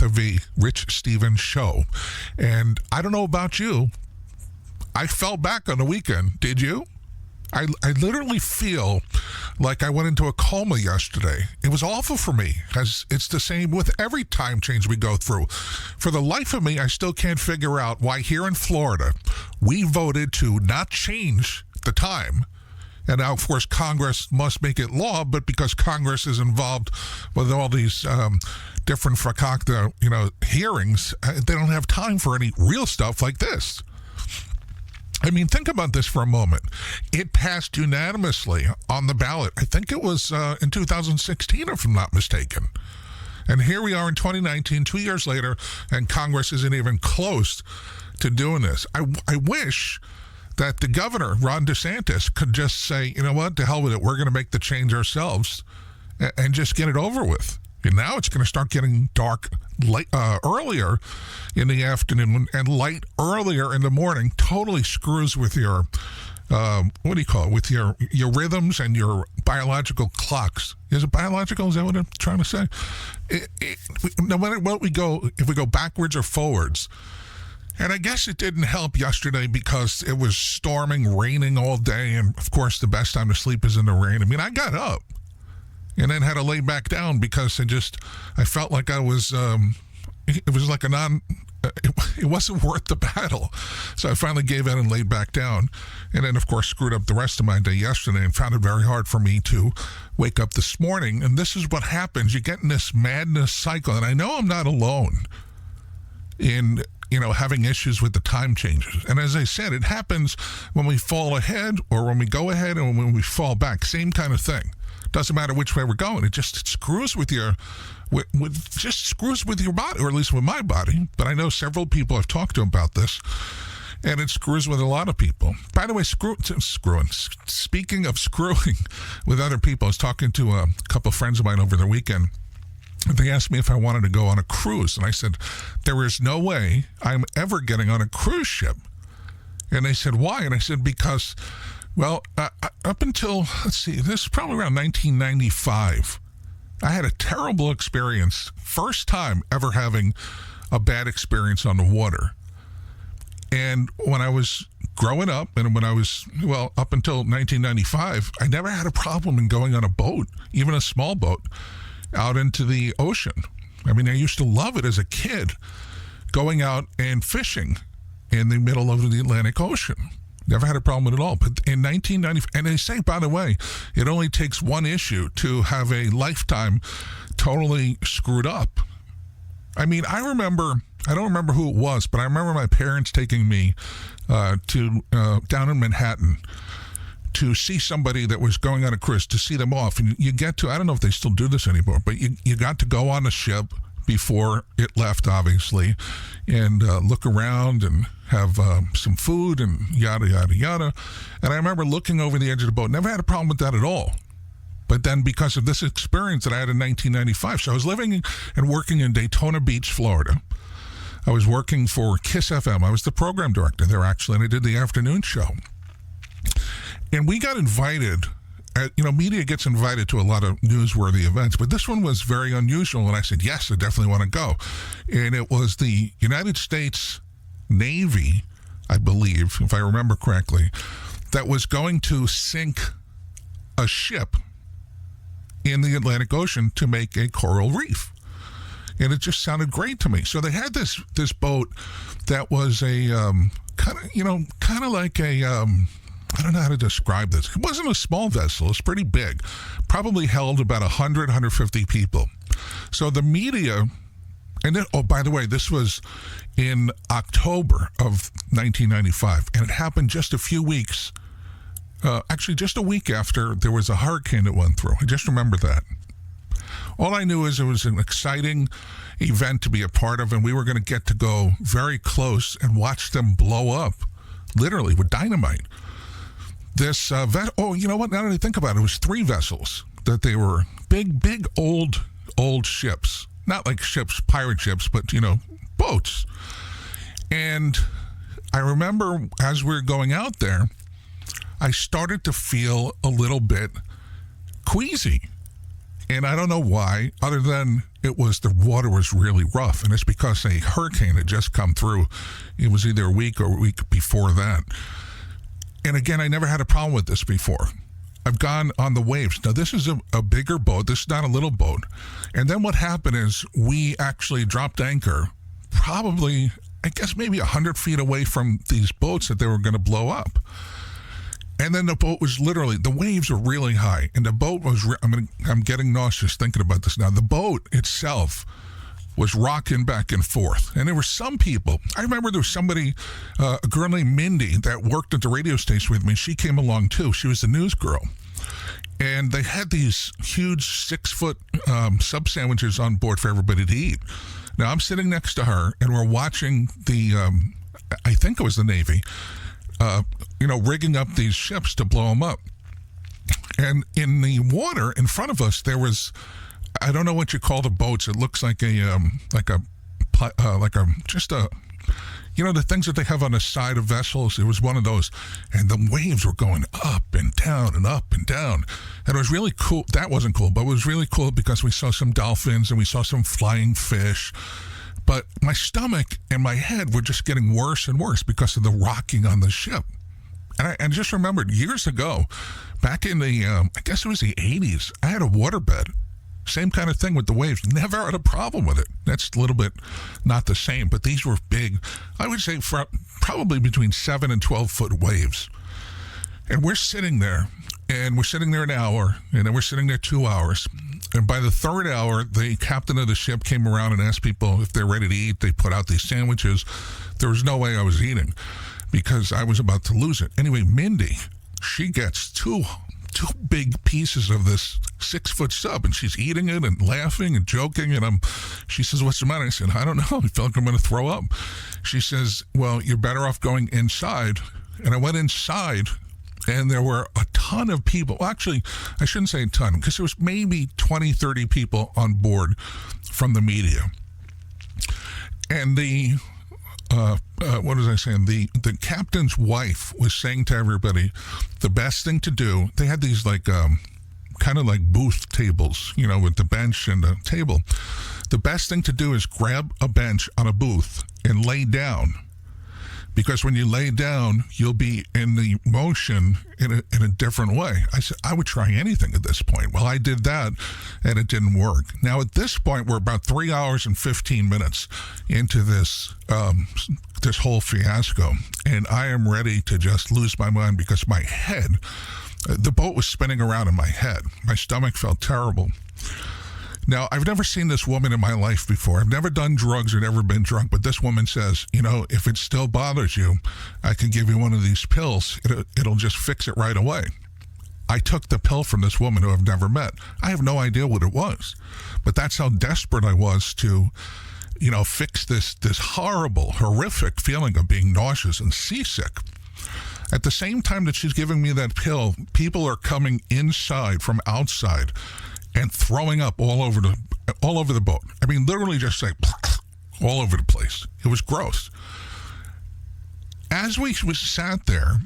Martha V. Rich Stevens show. And I don't know about you, I fell back on the weekend. Did you? I literally feel like I went into a coma yesterday. It was awful for me, as it's the same with every time change we go through. For the life of me, I still can't figure out why here in Florida, we voted to not change the time. And now, of course, Congress must make it law, but because Congress is involved with all these different fakakta, hearings, they don't have time for any real stuff like this. I mean, think about this for a moment. It passed unanimously on the ballot. I think it was in 2016, if I'm not mistaken. And here we are in 2019, 2 years later, and Congress isn't even close to doing this. I wish that the governor, Ron DeSantis, could just say, you know what, to hell with it. We're going to make the change ourselves and just get it over with. And now it's going to start getting dark earlier in the afternoon and light earlier in the morning. Totally screws with your, with your rhythms and your biological clocks. Is it biological? Is that what I'm trying to say? No matter what we go, if we go backwards or forwards. And I guess it didn't help yesterday because it was storming, raining all day. And, of course, the best time to sleep is in the rain. I mean, I got up and then had to lay back down because I felt like I was, it was like it wasn't worth the battle. So I finally gave in and laid back down. And then, of course, screwed up the rest of my day yesterday and found it very hard for me to wake up this morning. And this is what happens. You get in this madness cycle. And I know I'm not alone in having issues with the time changes. And as I said, it happens when we fall ahead or when we go ahead and when we fall back. Same kind of thing. Doesn't matter which way we're going. It screws with your screws with your body, or at least with my body. But I know several people I've talked to about this, and it screws with a lot of people. By the way, screwing. Speaking of screwing with other people, I was talking to a couple of friends of mine over the weekend. They asked me if I wanted to go on a cruise, and I said, there is no way I'm ever getting on a cruise ship. And they said, why? And I said, because, well, up until, this is probably around 1995, I had a terrible experience, first time ever having a bad experience on the water. And when I was growing up, and when I was, up until 1995, I never had a problem in going on a boat, even a small boat, out into the ocean. I mean, I used to love it as a kid, going out and fishing in the middle of the Atlantic Ocean. Never had a problem with it at all. But in 1990, and they say, by the way, it only takes one issue to have a lifetime totally screwed up. I mean, I don't remember who it was, but I remember my parents taking me to down in Manhattan to see somebody that was going on a cruise, to see them off. And you get to, I don't know if they still do this anymore, but you got to go on the ship before it left, obviously, and look around and have some food and yada, yada, yada. And I remember looking over the edge of the boat. Never had a problem with that at all. But then because of this experience that I had in 1995, so I was living and working in Daytona Beach, Florida. I was working for KISS FM. I was the program director there, actually, and I did the afternoon show. And we got invited, media gets invited to a lot of newsworthy events, but this one was very unusual. And I said, yes, I definitely want to go. And it was the United States Navy, I believe, if I remember correctly, that was going to sink a ship in the Atlantic Ocean to make a coral reef. And it just sounded great to me. So they had this boat that was a kind of like a, I don't know how to describe this. It wasn't a small vessel. It's pretty big. Probably held about 100, 150 people. So the media, and then, by the way, this was in October of 1995, and it happened just a few weeks, actually just a week after there was a hurricane that went through. I just remember that. All I knew is it was an exciting event to be a part of, and we were going to get to go very close and watch them blow up, literally, with dynamite. This you know what? Now that I think about it, it was 3 vessels that they were big, old ships. Not like ships, pirate ships, but, boats. And I remember as we were going out there, I started to feel a little bit queasy. And I don't know why, other than, the water was really rough, and it's because a hurricane had just come through. It was either a week or a week before that. And again, I never had a problem with this before. I've gone on the waves. Now, this is a bigger boat. This is not a little boat. And then what happened is we actually dropped anchor probably, I guess, maybe 100 feet away from these boats that they were going to blow up. And then the boat was literally, the waves were really high. And the boat was, I'm getting nauseous thinking about this now. The boat itself was rocking back and forth. And there were some people, I remember there was somebody, a girl named Mindy that worked at the radio station with me. She came along too. She was the news girl. And they had these huge 6-foot sub sandwiches on board for everybody to eat. Now I'm sitting next to her and we're watching the, I think it was the Navy, rigging up these ships to blow them up. And in the water in front of us, there was, I don't know what you call the boats. It looks like the things that they have on the side of vessels. It was one of those, and the waves were going up and down and up and down. And it was really cool. That wasn't cool, but it was really cool because we saw some dolphins and we saw some flying fish. But my stomach and my head were just getting worse and worse because of the rocking on the ship. And I just remembered years ago, back in the, I guess it was the 80s, I had a waterbed. Same kind of thing with the waves. Never had a problem with it. That's a little bit not the same, but these were big. I would say probably between 7 and 12 foot waves. And we're sitting there, and we're sitting there an hour, and then we're sitting there 2 hours. And by the third hour, the captain of the ship came around and asked people if they're ready to eat. They put out these sandwiches. There was no way I was eating because I was about to lose it. Anyway, Mindy, she gets two big pieces of this 6-foot sub, and she's eating it and laughing and joking, and she says, "What's the matter?" I said, "I don't know. I feel like I'm going to throw up." She says, "Well, you're better off going inside." And I went inside, and there were a ton of people. Well, actually, I shouldn't say a ton, because there was maybe 20, 30 people on board from the media. And the what was I saying? The captain's wife was saying to everybody, the best thing to do, they had these like kind of like booth tables, with the bench and the table. The best thing to do is grab a bench on a booth and lay down. Because when you lay down, you'll be in the motion in a different way. I said, I would try anything at this point. Well, I did that, and it didn't work. Now, at this point, we're about 3 hours and 15 minutes into this this whole fiasco, and I am ready to just lose my mind because my head, the boat was spinning around in my head. My stomach felt terrible. Now, I've never seen this woman in my life before. I've never done drugs or never been drunk, but this woman says, if it still bothers you, I can give you one of these pills. It'll just fix it right away. I took the pill from this woman who I've never met. I have no idea what it was, but that's how desperate I was to, fix this horrible, horrific feeling of being nauseous and seasick. At the same time that she's giving me that pill, people are coming inside from outside and throwing up all over the boat. I mean, literally just like all over the place. It was gross. As we sat there,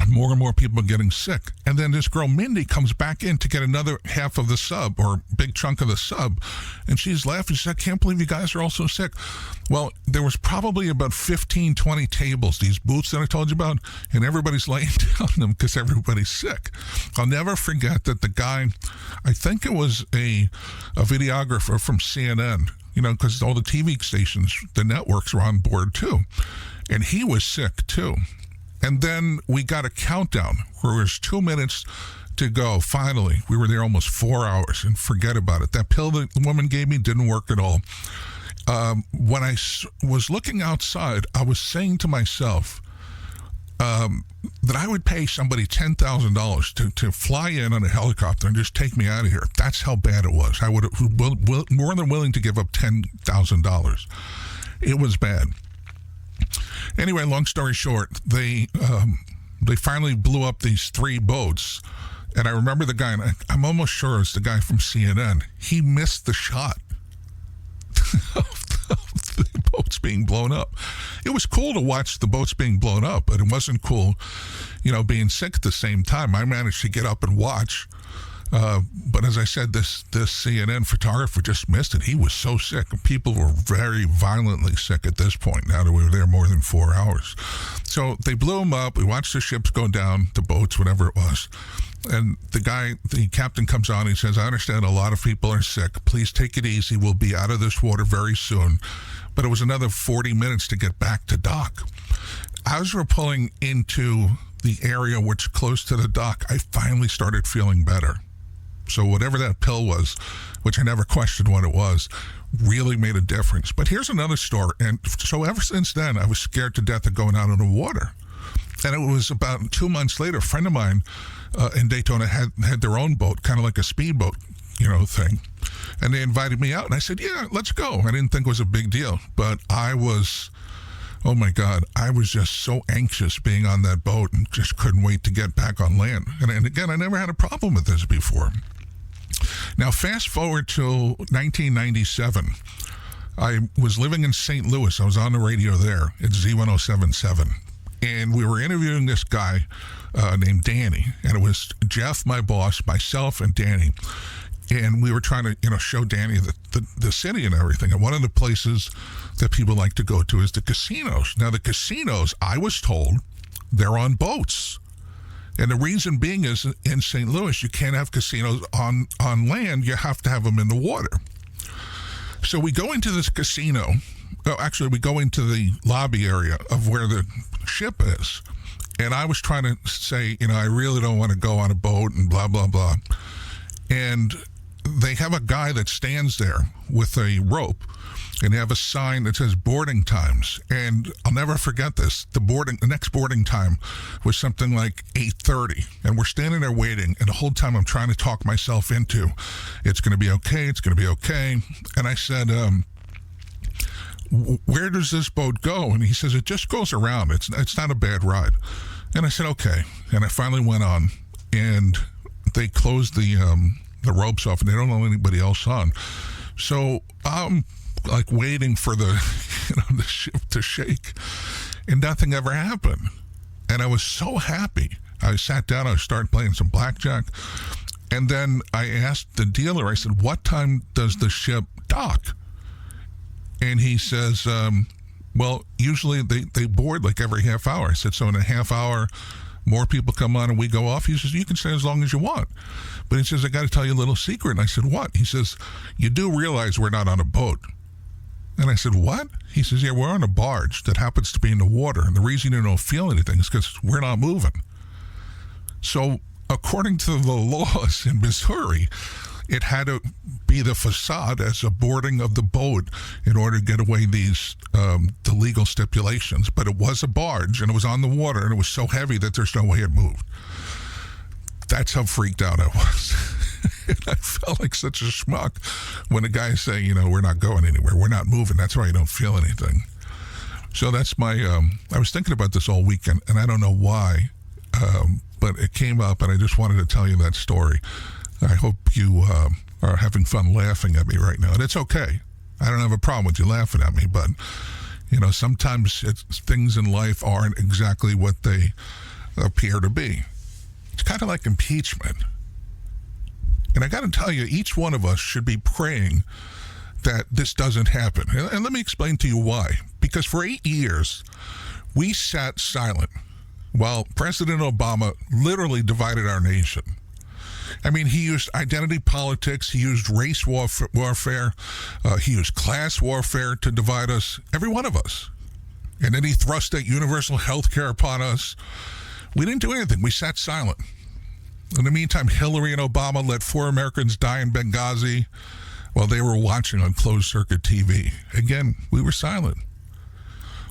more and more people getting sick. And then this girl, Mindy, comes back in to get another half of the sub, or big chunk of the sub. And she's laughing. She said, "I can't believe you guys are all so sick." Well, there was probably about 15, 20 tables, these booths that I told you about, and everybody's laying down them because everybody's sick. I'll never forget that the guy, I think it was a videographer from CNN, because all the TV stations, the networks were on board too. And he was sick too. And then we got a countdown where it was 2 minutes to go. Finally, we were there almost 4 hours, and forget about it. That pill that the woman gave me didn't work at all. When I was looking outside, I was saying to myself that I would pay somebody $10,000 to fly in on a helicopter and just take me out of here. That's how bad it was. I would have more than willing to give up $10,000. It was bad. Anyway, long story short, they finally blew up these 3 boats, and I remember the guy, and I'm almost sure it's the guy from CNN. He missed the shot of the boats being blown up. It was cool to watch the boats being blown up, but it wasn't cool, being sick at the same time. I managed to get up and watch But as I said, this CNN photographer just missed it. He was so sick. People were very violently sick at this point, now that we were there more than 4 hours. So they blew him up. We watched the ships go down, the boats, whatever it was. And the captain comes on. He says, I understand a lot of people are sick. Please take it easy. We'll be out of this water very soon. But it was another 40 minutes to get back to dock. As we're pulling into the area which close to the dock, I finally started feeling better. So whatever that pill was, which I never questioned what it was, really made a difference. But here's another story. And so ever since then, I was scared to death of going out on the water. And it was about 2 months later, a friend of mine in Daytona had their own boat, kind of like a speedboat, thing. And they invited me out. And I said, yeah, let's go. I didn't think it was a big deal. But I was... oh my God, I was just so anxious being on that boat and just couldn't wait to get back on land. And again, I never had a problem with this before. Now, fast forward to 1997. I was living in St. Louis. I was on the radio there at Z1077. And we were interviewing this guy named Danny. And it was Jeff, my boss, myself, and Danny. And we were trying to, show Danny the city and everything. And one of the places that people like to go to is the casinos. Now, the casinos, I was told, they're on boats. And the reason being is in St. Louis, you can't have casinos on land. You have to have them in the water. So we go into this casino. Oh, actually, we go into the lobby area of where the ship is. And I was trying to say, I really don't want to go on a boat and blah, blah, blah. And they have a guy that stands there with a rope, and they have a sign that says boarding times. And I'll never forget this. The next boarding time was something like 8:30, and we're standing there waiting, and the whole time I'm trying to talk myself into, it's going to be okay, it's going to be okay. And I said, where does this boat go? And he says, it just goes around. It's not a bad ride. And I said, okay. And I finally went on, and they closed the ropes off, and they don't know anybody else on. So I'm like waiting for the ship to shake, and nothing ever happened. And I was so happy. I sat down, I started playing some blackjack, and then I asked the dealer, I said, what time does the ship dock? And he says, well, usually they board like every half hour. I said, so in a half hour, more people come on and we go off? He says, you can stay as long as you want. But he says, I got to tell you a little secret. And I said, what? He says, you do realize we're not on a boat. And I said, what? He says, yeah, we're on a barge that happens to be in the water. And the reason you don't feel anything is because we're not moving. So according to the laws in Missouri, it had to be the facade as a boarding of the boat in order to get away the legal stipulations. But it was a barge, and it was on the water, and it was so heavy that there's no way it moved. That's how freaked out I was. And I felt like such a schmuck when the guys say, we're not going anywhere. We're not moving. That's why you don't feel anything. So that's my, I was thinking about this all weekend, and I don't know why, but it came up, and I just wanted to tell you that story. I hope you are having fun laughing at me right now. And it's okay. I don't have a problem with you laughing at me, but, sometimes things in life aren't exactly what they appear to be. It's kind of like impeachment. And I got to tell you, each one of us should be praying that this doesn't happen. And let me explain to you why. Because for 8 years, we sat silent while President Obama literally divided our nation. I mean, he used identity politics, he used race warfare, he used class warfare to divide us, every one of us. And then he thrust that universal health care upon us. We didn't do anything. We sat silent. In the meantime, Hillary and Obama let 4 Americans die in Benghazi while they were watching on closed-circuit TV. Again, we were silent.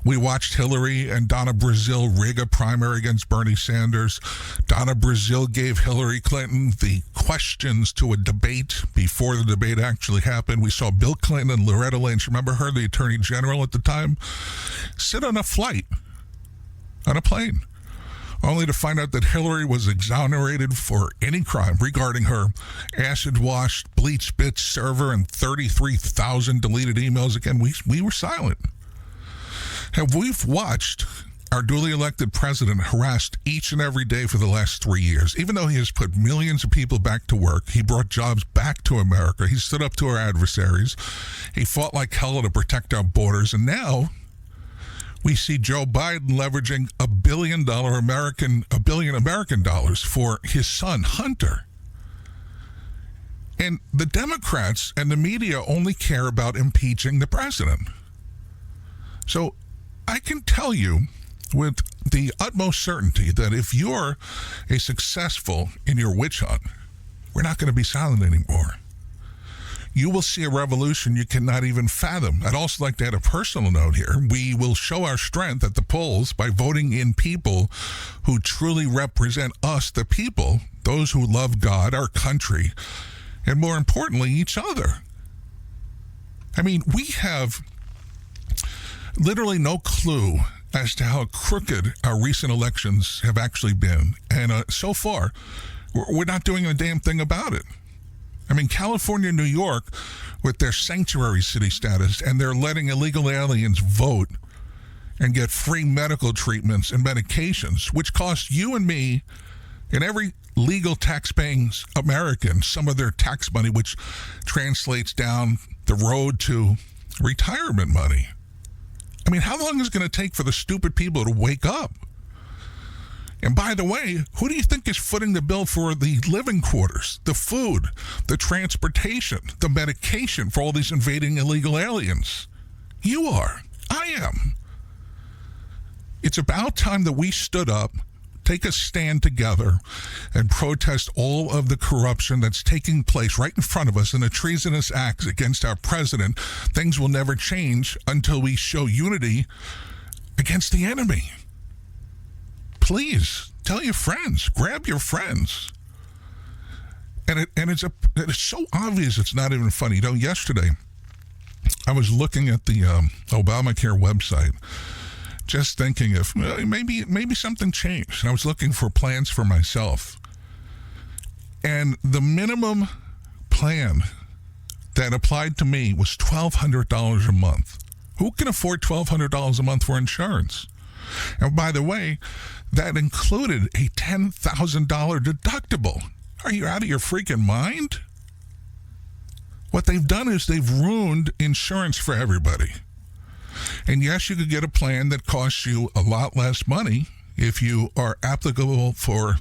We watched Hillary and Donna Brazile rig a primary against Bernie Sanders. Donna Brazile gave Hillary Clinton the questions to a debate before the debate actually happened. We saw Bill Clinton and Loretta Lynch, remember her, the Attorney General at the time, sit on a flight, on a plane, only to find out that Hillary was exonerated for any crime regarding her acid-washed, bleach-bitch server and 33,000 deleted emails. Again, we were silent. And we've watched our duly elected president harassed each and every day for the last 3 years. Even though he has put millions of people back to work, he brought jobs back to America, he stood up to our adversaries, he fought like hell to protect our borders, and now we see Joe Biden leveraging $1 billion American dollars for his son, Hunter. And the Democrats and the media only care about impeaching the president. So I can tell you with the utmost certainty that if you're successful in your witch hunt, we're not going to be silent anymore. You will see a revolution you cannot even fathom. I'd also like to add a personal note here. We will show our strength at the polls by voting in people who truly represent us, the people, those who love God, our country, and more importantly, each other. I mean, we have literally no clue as to how crooked our recent elections have actually been. And so far, we're not doing a damn thing about it. I mean, California and New York, with their sanctuary city status, and they're letting illegal aliens vote and get free medical treatments and medications, which cost you and me and every legal tax-paying American some of their tax money, which translates down the road to retirement money. I mean, how long is it going to take for the stupid people to wake up? And by the way, who do you think is footing the bill for the living quarters, the food, the transportation, the medication for all these invading illegal aliens? You are. I am. It's about time that we stood up, take a stand together, and protest all of the corruption that's taking place right in front of us and the treasonous acts against our president. Things will never change until we show unity against the enemy. Please tell your friends, grab your friends. And it's so obvious it's not even funny. You know, yesterday I was looking at the Obamacare website, just thinking if maybe something changed. And I was looking for plans for myself. And the minimum plan that applied to me was $1,200 a month. Who can afford $1,200 a month for insurance? And by the way, that included a $10,000 deductible. Are you out of your freaking mind? What they've done is they've ruined insurance for everybody. And yes, you could get a plan that costs you a lot less money if you are applicable for,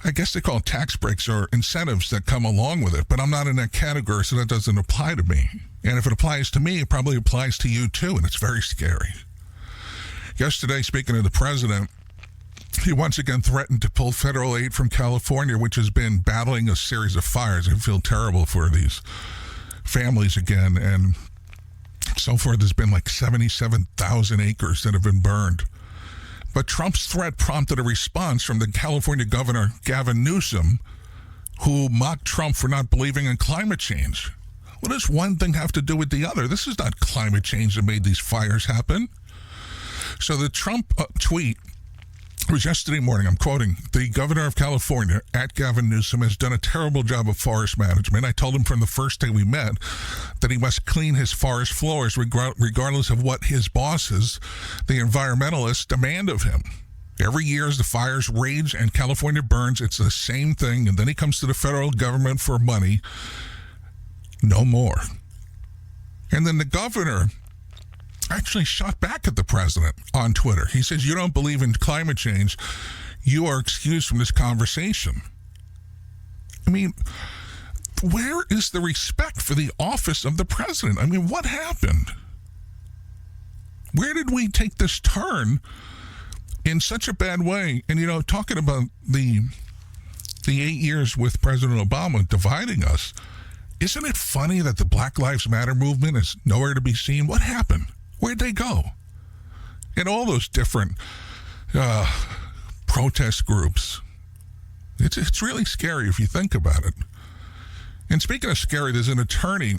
I guess they call it tax breaks or incentives that come along with it. But I'm not in that category, so that doesn't apply to me. And if it applies to me, it probably applies to you too, and it's very scary. Yesterday, speaking of the president, he once again threatened to pull federal aid from California, which has been battling a series of fires. I feel terrible for these families again. And so far, there's been like 77,000 acres that have been burned. But Trump's threat prompted a response from the California governor, Gavin Newsom, who mocked Trump for not believing in climate change. What does one thing have to do with the other? This is not climate change that made these fires happen. So the Trump tweet was yesterday morning. I'm quoting, "The governor of California, at Gavin Newsom, has done a terrible job of forest management. I told him from the first day we met that he must clean his forest floors regardless of what his bosses, the environmentalists, demand of him. Every year as the fires rage and California burns, it's the same thing. And then he comes to the federal government for money. No more." And then the governor actually shot back at the president on Twitter. He says, "You don't believe in climate change. You are excused from this conversation." I mean, where is the respect for the office of the president? I mean, what happened? Where did we take this turn in such a bad way? And, you know, talking about the 8 years with President Obama dividing us, isn't it funny that the Black Lives Matter movement is nowhere to be seen? What happened? Where'd they go? And all those different protest groups. It's really scary if you think about it. And speaking of scary, there's an attorney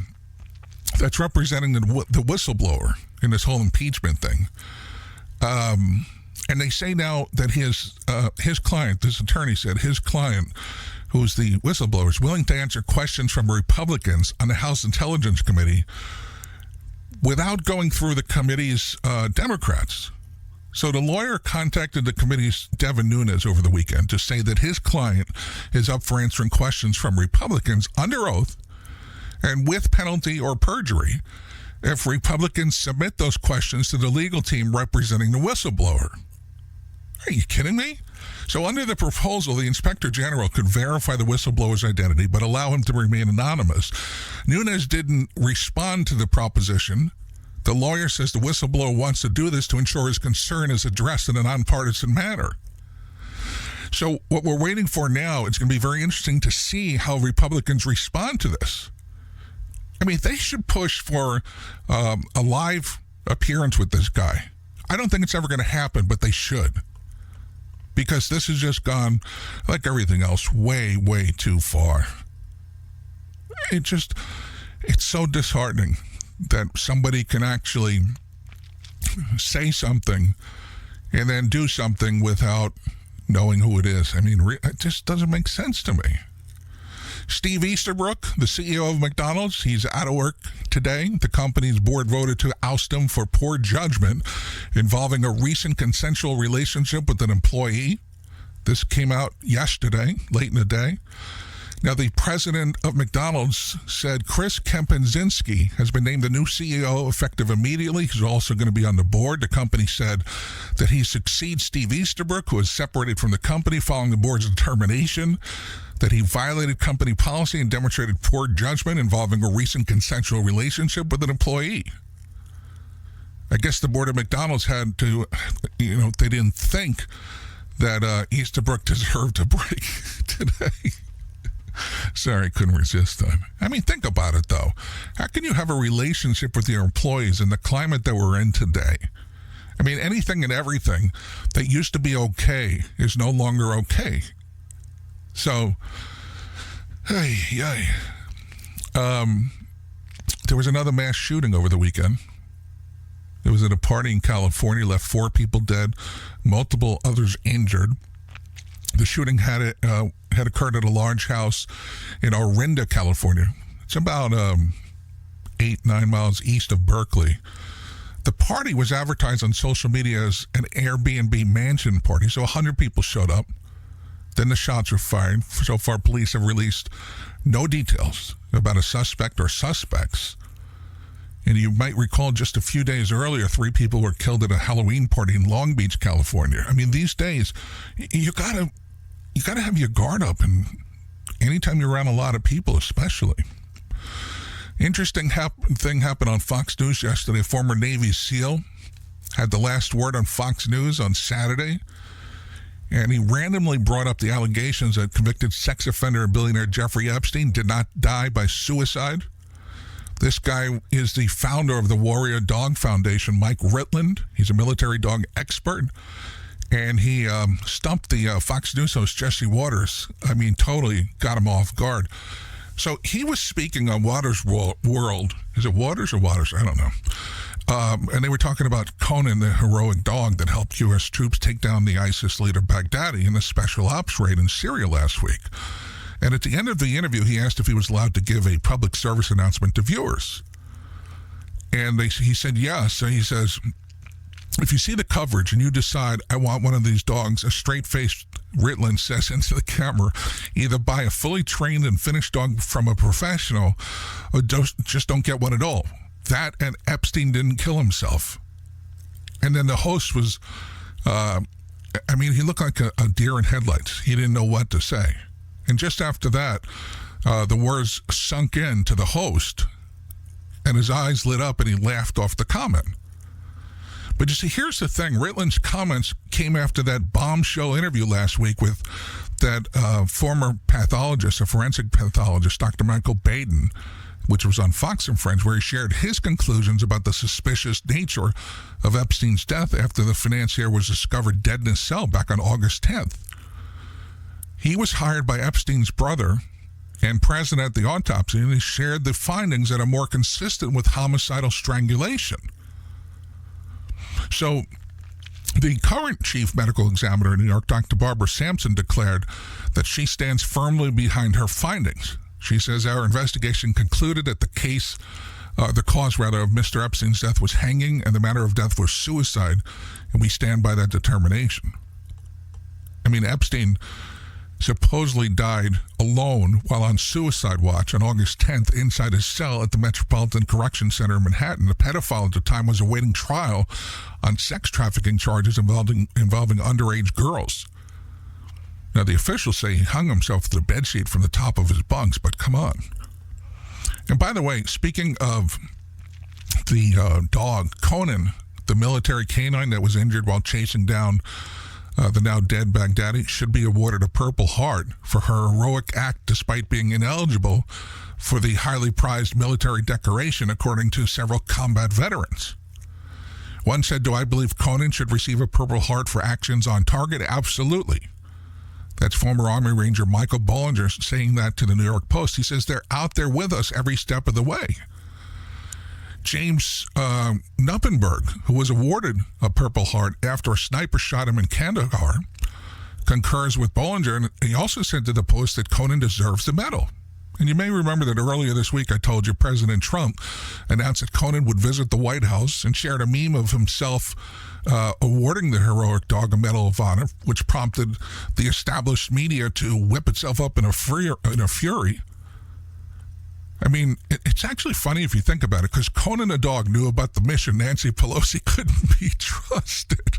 that's representing the whistleblower in this whole impeachment thing. And they say now that his client, this attorney said, his client, who's the whistleblower, is willing to answer questions from Republicans on the House Intelligence Committee without going through the committee's Democrats. So the lawyer contacted the committee's Devin Nunes over the weekend to say that his client is up for answering questions from Republicans under oath and with penalty or perjury if Republicans submit those questions to the legal team representing the whistleblower. Are you kidding me? So under the proposal, the Inspector General could verify the whistleblower's identity but allow him to remain anonymous. Nunes didn't respond to the proposition. The lawyer says the whistleblower wants to do this to ensure his concern is addressed in a nonpartisan manner. So what we're waiting for now, it's going to be very interesting to see how Republicans respond to this. I mean, they should push for a live appearance with this guy. I don't think it's ever going to happen, but they should. Because this has just gone, like everything else, way, way too far. It's so disheartening that somebody can actually say something and then do something without knowing who it is. I mean, it just doesn't make sense to me. Steve Easterbrook, the CEO of McDonald's, he's out of work today. The company's board voted to oust him for poor judgment involving a recent consensual relationship with an employee. This came out yesterday, late in the day. Now, the president of McDonald's said Chris Kempczynski has been named the new CEO effective immediately. He's also going to be on the board. The company said that he succeeds Steve Easterbrook, who was separated from the company following the board's determination that he violated company policy and demonstrated poor judgment involving a recent consensual relationship with an employee. I guess the board of McDonald's had to, they didn't think that Easterbrook deserved a break today. Sorry, couldn't resist that. I mean, think about it, though. How can you have a relationship with your employees in the climate that we're in today? I mean, anything and everything that used to be okay is no longer okay. So, there was another mass shooting over the weekend. It was at a party in California, left 4 people dead, multiple others injured. The shooting had occurred at a large house in Orinda, California. It's about 8-9 miles east of Berkeley. The party was advertised on social media as an Airbnb mansion party, so 100 people showed up. Then the shots were fired. So far, police have released no details about a suspect or suspects. And you might recall just a few days earlier, 3 people were killed at a Halloween party in Long Beach, California. I mean, these days, you gotta have your guard up, and anytime you're around a lot of people, especially. Interesting thing happened on Fox News yesterday. A former Navy SEAL had the last word on Fox News on Saturday, and he randomly brought up the allegations that convicted sex offender and billionaire Jeffrey Epstein did not die by suicide. This guy is the founder of the Warrior Dog Foundation, Mike Ritland. He's a military dog expert. And he stumped the Fox News host, Jesse Waters. I mean, totally got him off guard. So he was speaking on Waters World. Is it Waters or Waters? I don't know. And they were talking about Conan, the heroic dog that helped U.S. troops take down the ISIS leader Baghdadi in the special ops raid in Syria last week. And at the end of the interview, he asked if he was allowed to give a public service announcement to viewers. And he said yes. So he says, if you see the coverage and you decide, I want one of these dogs, a straight-faced Ritland says into the camera, either buy a fully trained and finished dog from a professional or just don't get one at all. That and Epstein didn't kill himself. And then the host was, he looked like a deer in headlights. He didn't know what to say. And just after that, the words sunk in to the host, and his eyes lit up and he laughed off the comment. But you see, here's the thing. Ritland's comments came after that bombshell interview last week with that former pathologist, a forensic pathologist, Dr. Michael Baden, which was on Fox and Friends, where he shared his conclusions about the suspicious nature of Epstein's death after the financier was discovered dead in his cell back on August 10th. He was hired by Epstein's brother and present at the autopsy, and he shared the findings that are more consistent with homicidal strangulation. So the current chief medical examiner in New York, Dr. Barbara Sampson, declared that she stands firmly behind her findings. She says, our investigation concluded that the case the cause rather of Mr. Epstein's death was hanging and the manner of death was suicide, and we stand by that determination. I mean, Epstein supposedly died alone while on suicide watch on August 10th inside his cell at the Metropolitan Correction Center in Manhattan. The pedophile at the time was awaiting trial on sex trafficking charges involving underage girls. Now, the officials say he hung himself with a bedsheet from the top of his bunks, but come on. And by the way, speaking of the dog, Conan, the military canine that was injured while chasing down the now dead Baghdadi, should be awarded a Purple Heart for her heroic act despite being ineligible for the highly prized military decoration, according to several combat veterans. One said, "Do I believe Conan should receive a Purple Heart for actions on target? Absolutely." That's former Army Ranger Michael Bollinger saying that to the New York Post. He says they're out there with us every step of the way. James Knuppenberg, who was awarded a Purple Heart after a sniper shot him in Kandahar, concurs with Bollinger, and he also said to the Post that Conan deserves the medal. And you may remember that earlier this week I told you President Trump announced that Conan would visit the White House and shared a meme of himself awarding the heroic dog a Medal of Honor, which prompted the established media to whip itself up in a fury. I mean, it's actually funny if you think about it, because Conan the dog knew about the mission. Nancy Pelosi couldn't be trusted.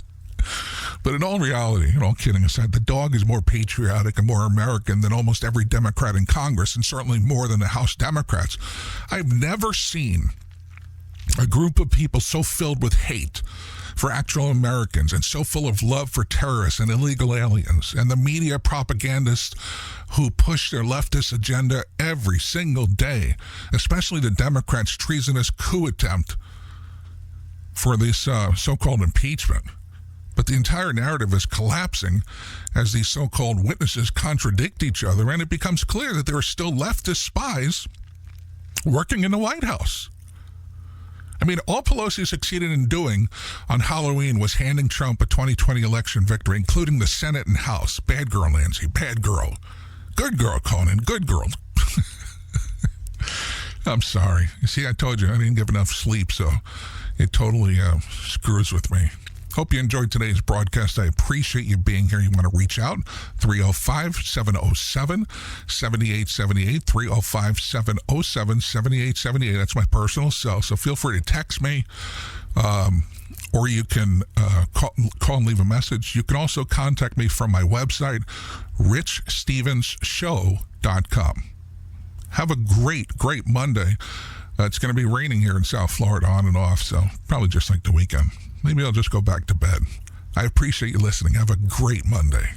But in all reality, all kidding aside, the dog is more patriotic and more American than almost every Democrat in Congress, and certainly more than the House Democrats. I've never seen a group of people so filled with hate for actual Americans and so full of love for terrorists and illegal aliens and the media propagandists who push their leftist agenda every single day, especially the Democrats' treasonous coup attempt for this so-called impeachment. But the entire narrative is collapsing as these so-called witnesses contradict each other, and it becomes clear that there are still leftist spies working in the White House. I mean, all Pelosi succeeded in doing on Halloween was handing Trump a 2020 election victory, including the Senate and House. Bad girl, Nancy. Bad girl. Good girl, Conan. Good girl. I'm sorry. You see, I told you I didn't get enough sleep, so it totally screws with me. Hope you enjoyed today's broadcast. I appreciate you being here. You want to reach out, 305-707-7878, 305-707-7878. That's my personal cell, so feel free to text me, or you can call and leave a message. You can also contact me from my website, richstevensshow.com. Have a great Monday. It's going to be raining here in South Florida on and off, so probably just like the weekend. Maybe I'll just go back to bed. I appreciate you listening. Have a great Monday.